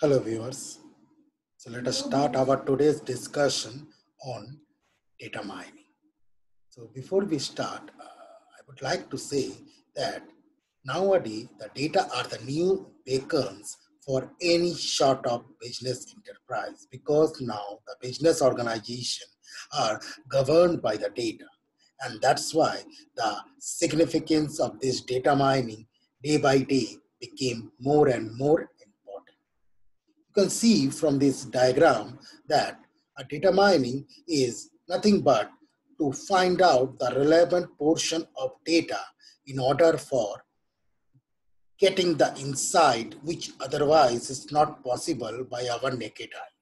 Hello viewers. So let us start our today's discussion on data mining. So before we start, I would like to say that nowadays the data are the new beacons for any sort of business enterprise because now the business organization are governed by the data, and that's why the significance of this data mining day by day became more and more important. You can see from this diagram that a data mining is nothing but to find out the relevant portion of data in order for getting the insight which otherwise is not possible by our naked eye.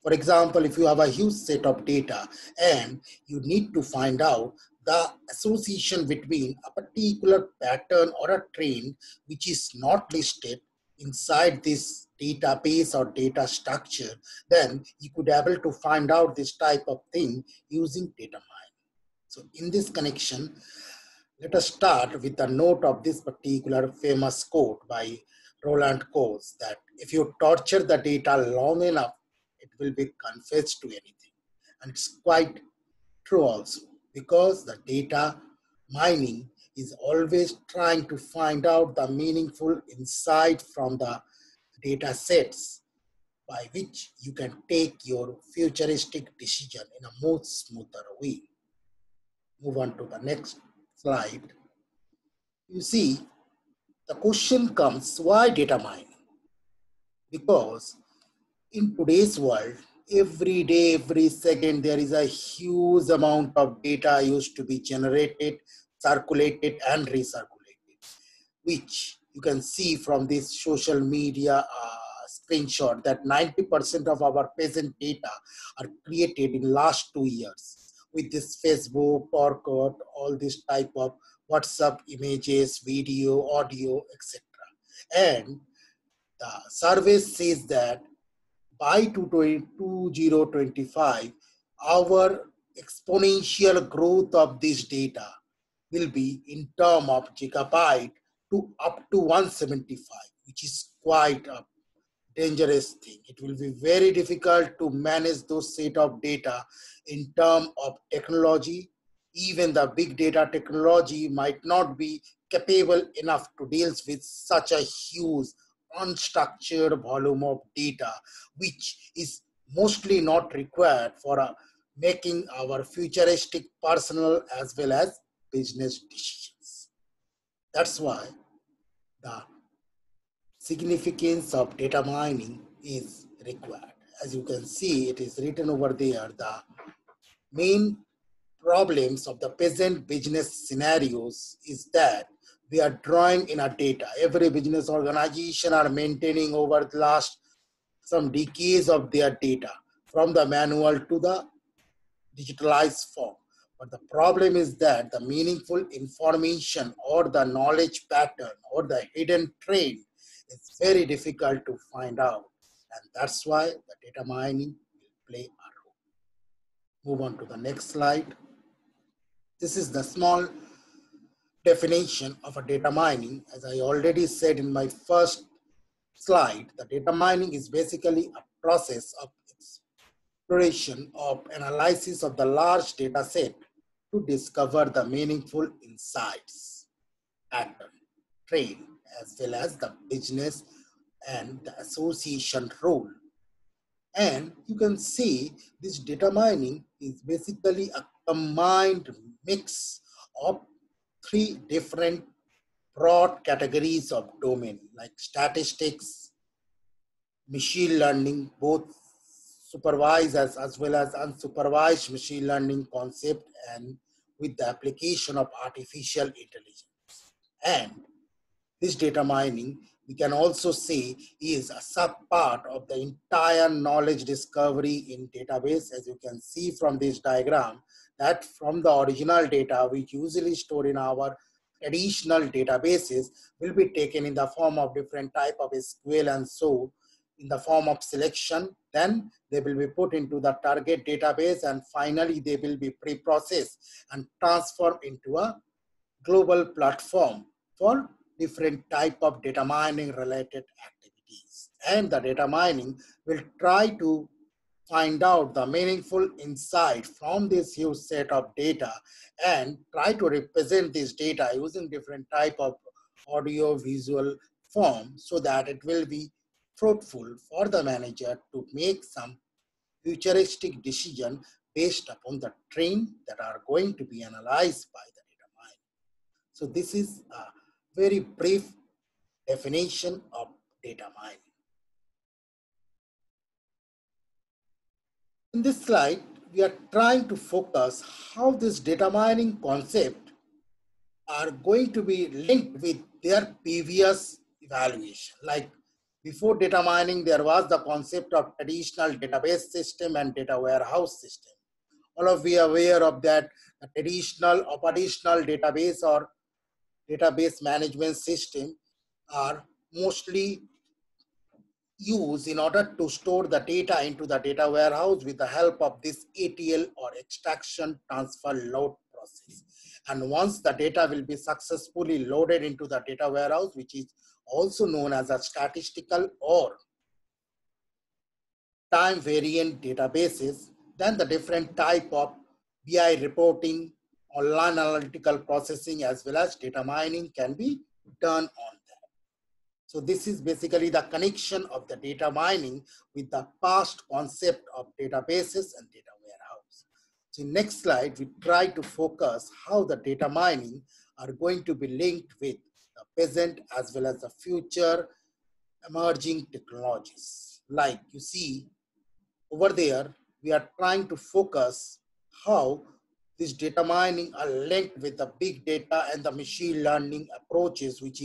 For example, if you have a huge set of data and you need to find out the association between a particular pattern or a trend which is not listed inside this database or data structure, then you could able to find out this type of thing using data mining. So in this connection, let us start with a note of this particular famous quote by Roland Coase that if you torture the data long enough, it will be confessed to anything. And it's quite true also because the data mining is always trying to find out the meaningful insight from the data sets by which you can take your futuristic decision in a more smoother way. Move on to the next slide. You see, the question comes, why data mining? Because in today's world, every day, every second, there is a huge amount of data used to be generated, circulated, and recirculated, which you can see from this social media screenshot that 90% of our present data are created in last 2 years with this Facebook, Orkut, all this type of WhatsApp images, video, audio, etc. And the survey says that by 2025, our exponential growth of this data will be in term of gigabyte to up to 175, which is quite a dangerous thing. It will be very difficult to manage those set of data in term of technology. Even the big data technology might not be capable enough to deal with such a huge unstructured volume of data, which is mostly not required for making our futuristic personal as well as business decisions. That's why the significance of data mining is required. As you can see, it is written over there, the main problems of the present business scenarios is that we are drawing in our data. Every business organization are maintaining over the last some decades of their data from the manual to the digitalized form. But the problem is that the meaningful information or the knowledge pattern or the hidden trend is very difficult to find out. And that's why the data mining will play a role. Move on to the next slide. This is the small definition of a data mining. As I already said in my first slide, the data mining is basically a process of exploration of analysis of the large data set to discover the meaningful insights, pattern, trend, as well as the business and the association role. And you can see this data mining is basically a combined mix of three different broad categories of domain like statistics, machine learning, both supervised as well as unsupervised machine learning concept, and with the application of artificial intelligence. And this data mining, we can also say, is a sub-part of the entire knowledge discovery in database. As you can see from this diagram, that from the original data, which usually stored in our traditional databases, will be taken in the form of different type of SQL and so in the form of selection. Then they will be put into the target database, and finally they will be pre-processed and transformed into a global platform for different type of data mining related activities. and the data mining will try to find out the meaningful insight from this huge set of data and try to represent this data using different type of audio visual form so that it will be fruitful for the manager to make some futuristic decision based upon the trend that are going to be analyzed by the data mining. So this is a very brief definition of data mining. In this slide, we are trying to focus how this data mining concept are going to be linked with their previous evaluation. Like before data mining, there was the concept of traditional database system and data warehouse system. All of we are aware of that traditional operational database or database management system are mostly used in order to store the data into the data warehouse with the help of this ETL or extraction transfer load process. And once the data will be successfully loaded into the data warehouse, which is also known as a statistical or time variant databases, then the different type of BI reporting, online analytical processing, as well as data mining can be done on that. So this is basically the connection of the data mining with the past concept of databases and data warehouse. So in next slide, we try to focus how the data mining are going to be linked with the present as well as the future emerging technologies. Like you see, over there, we are trying to focus how this data mining are linked with the big data and the machine learning approaches, which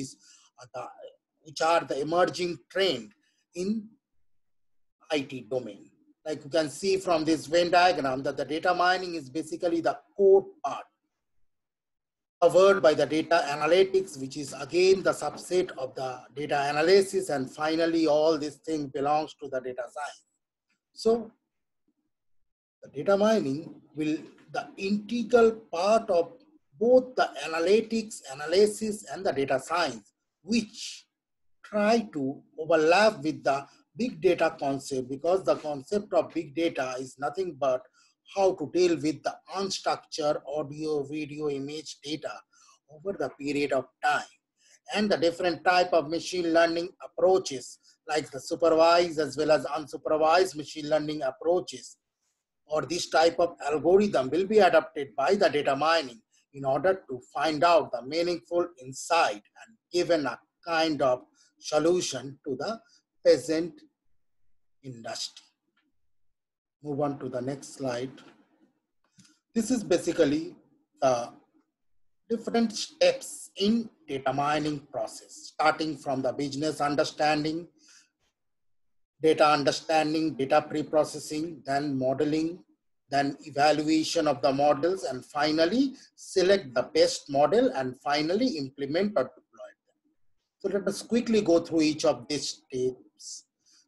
are the emerging trend in IT domain. Like you can see from this Venn diagram that the data mining is basically the core part covered by the data analytics, which is again the subset of the data analysis, and finally all this thing belongs to the data science. So the data mining will the integral part of both the analytics, analysis, and the data science, which try to overlap with the big data concept, because the concept of big data is nothing but how to deal with the unstructured audio, video, image data over the period of time, and the different type of machine learning approaches like the supervised as well as unsupervised machine learning approaches, or this type of algorithm will be adopted by the data mining in order to find out the meaningful insight and given a kind of solution to the present industry. Move on to the next slide. This is basically the different steps in data mining process, starting from the business understanding, data pre-processing, then modeling, then evaluation of the models, and finally select the best model and finally implement or deploy them. So let us quickly go through each of these steps.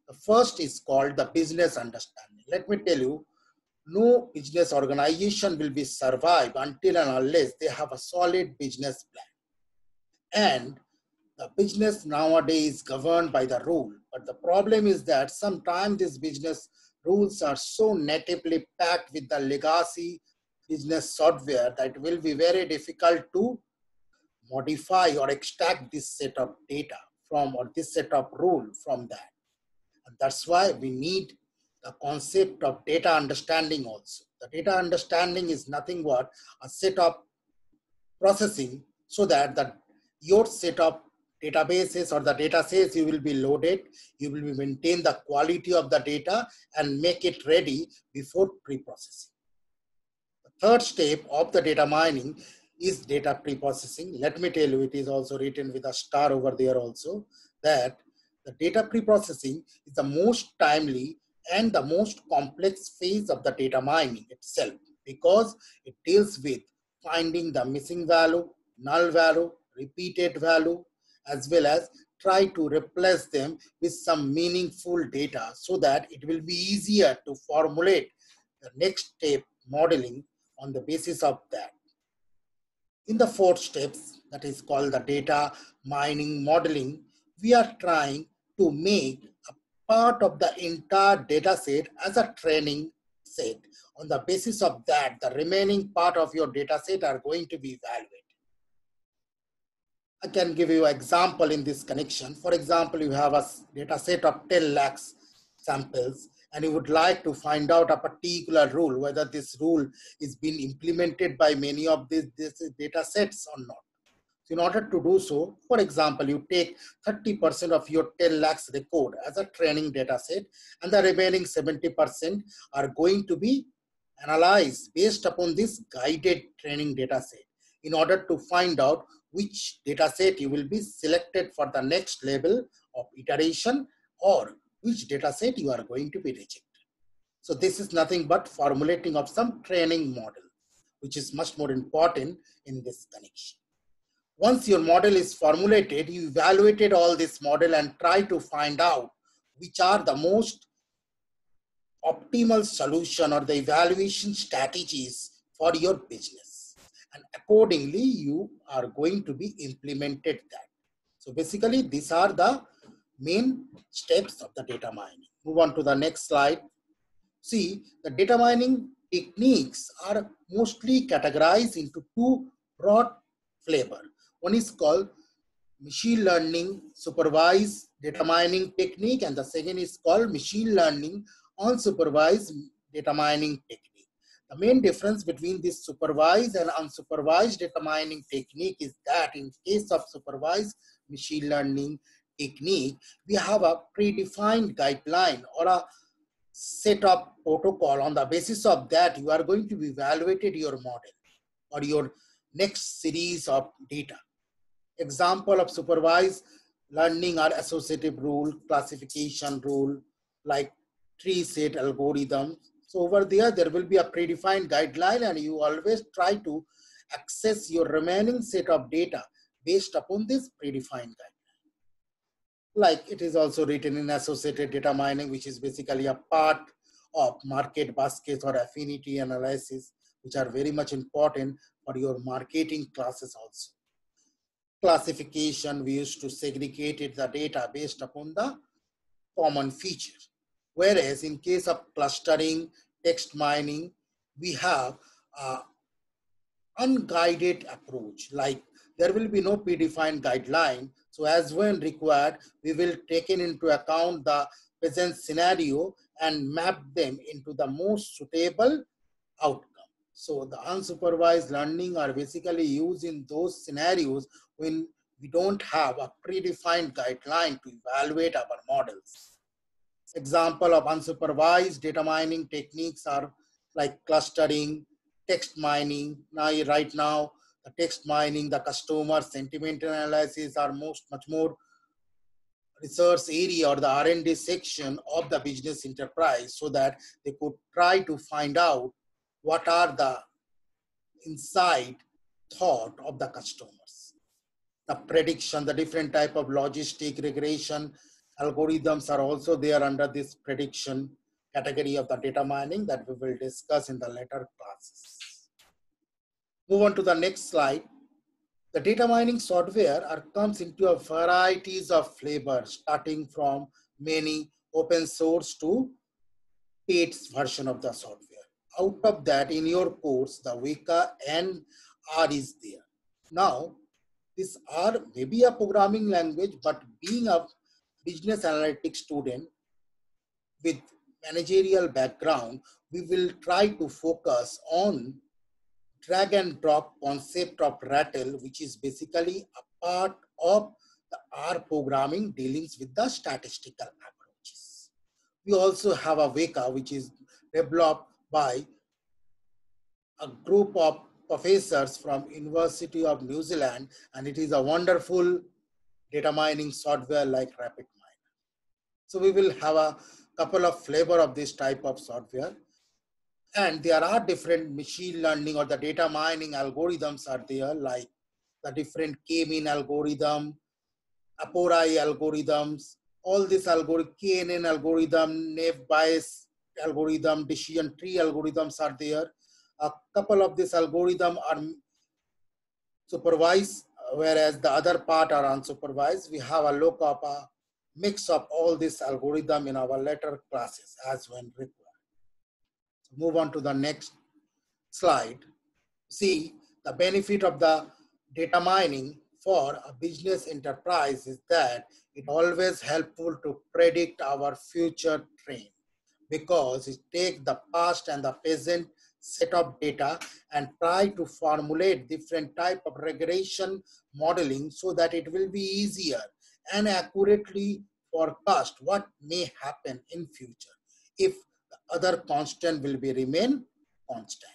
The first is called the business understanding. Let me tell you, no business organization will be survive until and unless they have a solid business plan. And the business nowadays is governed by the rule, but the problem is that sometimes these business rules are so natively packed with the legacy business software that it will be very difficult to modify or extract this set of data from, or this set of rule from that. And that's why we need the concept of data understanding also. The data understanding is nothing but a set of processing so that your set of databases or the data sets you will be loaded, you will maintain the quality of the data and make it ready before pre-processing. The third step of the data mining is data pre-processing. Let me tell you, it is also written with a star over there also, that the data pre-processing is the most timely and the most complex phase of the data mining itself, because it deals with finding the missing value, null value, repeated value, as well as try to replace them with some meaningful data so that it will be easier to formulate the next step modeling on the basis of that. In the fourth steps, that is called the data mining modeling, we are trying to make a part of the entire data set as a training set. On the basis of that, the remaining part of your data set are going to be evaluated. I can give you an example in this connection. For example, you have a data set of 10 lakhs samples and you would like to find out a particular rule, whether this rule is being implemented by many of these data sets or not. So in order to do so, for example, you take 30% of your 10 lakhs record as a training data set, and the remaining 70% are going to be analyzed based upon this guided training data set in order to find out which data set you will be selected for the next level of iteration or which data set you are going to be rejected. So this is nothing but formulating of some training model, which is much more important in this connection. Once your model is formulated, you evaluated all this model and try to find out which are the most optimal solution or the evaluation strategies for your business. And accordingly, you are going to be implemented that. So basically, these are the main steps of the data mining. Move on to the next slide. See, the data mining techniques are mostly categorized into two broad flavors. One is called machine learning supervised data mining technique, and the second is called machine learning unsupervised data mining technique. The main difference between this supervised and unsupervised data mining technique is that in case of supervised machine learning technique, we have a predefined guideline or a set of protocol. On the basis of that, you are going to be evaluated your model or your next series of data. Example of supervised learning are associative rule, classification rule, like tree set algorithm. So over there will be a predefined guideline and you always try to access your remaining set of data based upon this predefined guideline. Like it is also written in associated data mining, which is basically a part of market baskets or affinity analysis, which are very much important for your marketing classes also. Classification, we used to segregate the data based upon the common features. Whereas in case of clustering, text mining, we have an unguided approach. Like there will be no predefined guideline. So as when required, we will take into account the present scenario and map them into the most suitable outcome. So the unsupervised learning are basically used in those scenarios when we don't have a predefined guideline to evaluate our models. Example of unsupervised data mining techniques are like clustering, text mining. Now, right now, the text mining, the customer sentiment analysis are much more research area or the R&D section of the business enterprise so that they could try to find out what are the inside thought of the customers. The prediction, the different type of logistic regression algorithms are also there under this prediction category of the data mining that we will discuss in the later classes. Move on to the next slide. The data mining software comes into a varieties of flavors, starting from many open source to paid version of the software. Out of that, in your course, the Weka and R is there. Now, this R may be a programming language, but being a business analytics student with managerial background, we will try to focus on drag and drop concept of Rattle, which is basically a part of the R programming dealings with the statistical approaches. We also have a Weka, which is developed by a group of professors from University of New Zealand, and it is a wonderful data mining software like RapidMiner. So we will have a couple of flavor of this type of software. And there are different machine learning or the data mining algorithms are there, like the different K-mean algorithm, Aporai algorithms, all this algorithm, KNN algorithm, naive Bayes algorithm, decision tree algorithms are there. A couple of these algorithms are supervised, whereas the other part are unsupervised. We have a look of a mix of all this algorithm in our later classes as when required. So move on to the next slide. See, the benefit of the data mining for a business enterprise is that it always helpful to predict our future trend, because it takes the past and the present set of data and try to formulate different type of regression modeling so that it will be easier and accurately forecast what may happen in future if the other constant will be remain constant.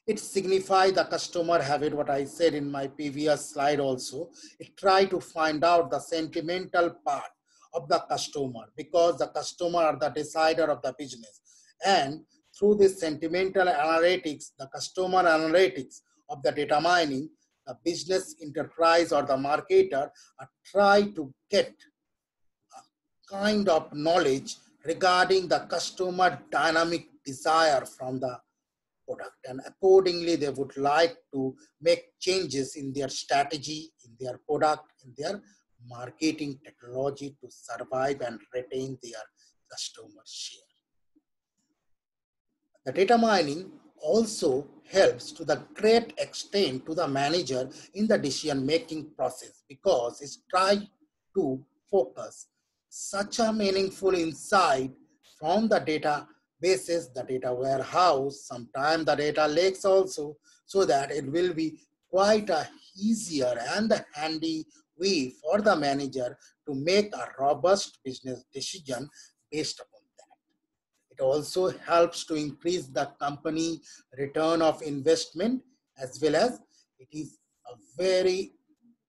It signifies the customer habit, what I said in my previous slide also. It try to find out the sentimental part of the customer, because the customer are the decider of the business. And through this sentimental analytics, the customer analytics of the data mining, the business enterprise or the marketer try to get a kind of knowledge regarding the customer dynamic desire from the product, and accordingly they would like to make changes in their strategy, in their product, in their marketing technology to survive and retain their customer share. The data mining also helps to the great extent to the manager in the decision making process, because it's trying to focus such a meaningful insight from the data bases, the data warehouse, sometimes the data lakes also, so that it will be quite a easier and a handy way for the manager to make a robust business decision based upon. It also helps to increase the company return of investment, as well as it is a very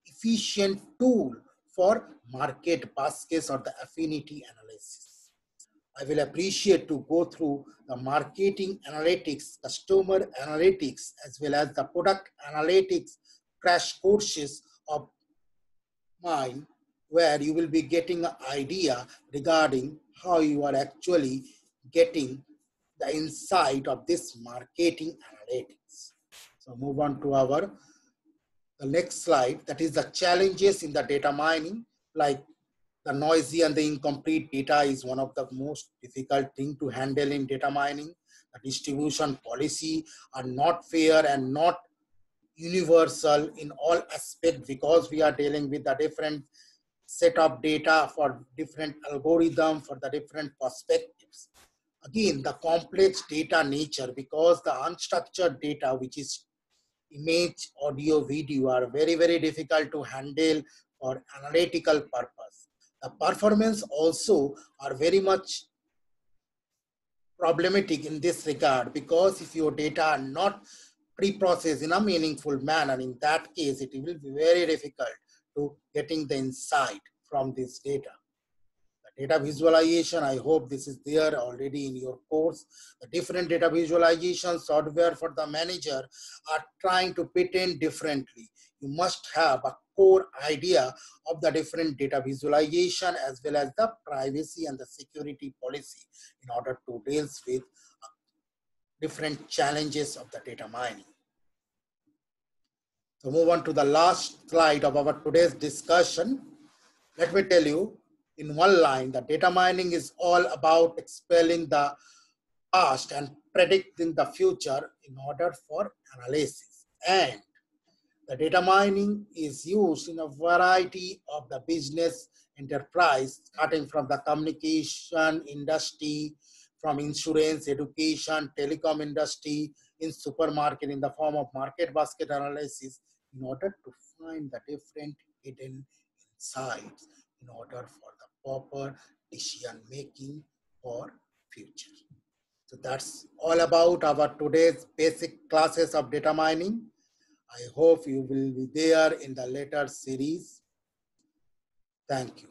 efficient tool for market baskets or the affinity analysis. I will appreciate to go through the marketing analytics, customer analytics, as well as the product analytics crash courses of mine, where you will be getting an idea regarding how you are actually getting the insight of this marketing analytics. So move on to the next slide, that is the challenges in the data mining. Like the noisy and the incomplete data is one of the most difficult thing to handle in data mining. The distribution policy are not fair and not universal in all aspects, because we are dealing with a different set of data for different algorithm for the different perspectives. Again, the complex data nature, because the unstructured data, which is image, audio, video, are very, very difficult to handle for analytical purpose. The performance also are very much problematic in this regard, because if your data are not pre-processed in a meaningful manner, in that case, it will be very difficult to getting the insight from this data. Data visualization, I hope this is there already in your course. The different data visualization software for the manager are trying to fit in differently. You must have a core idea of the different data visualization, as well as the privacy and the security policy, in order to deal with different challenges of the data mining. So move on to the last slide of our today's discussion. Let me tell you in one line, the data mining is all about expelling the past and predicting the future in order for analysis. And the data mining is used in a variety of the business enterprise, starting from the communication industry, from insurance, education, telecom industry, in supermarket, in the form of market basket analysis, in order to find the different hidden insights in order for the proper decision making for future. So that's all about our today's basic classes of data mining. I hope you will be there in the later series. Thank you.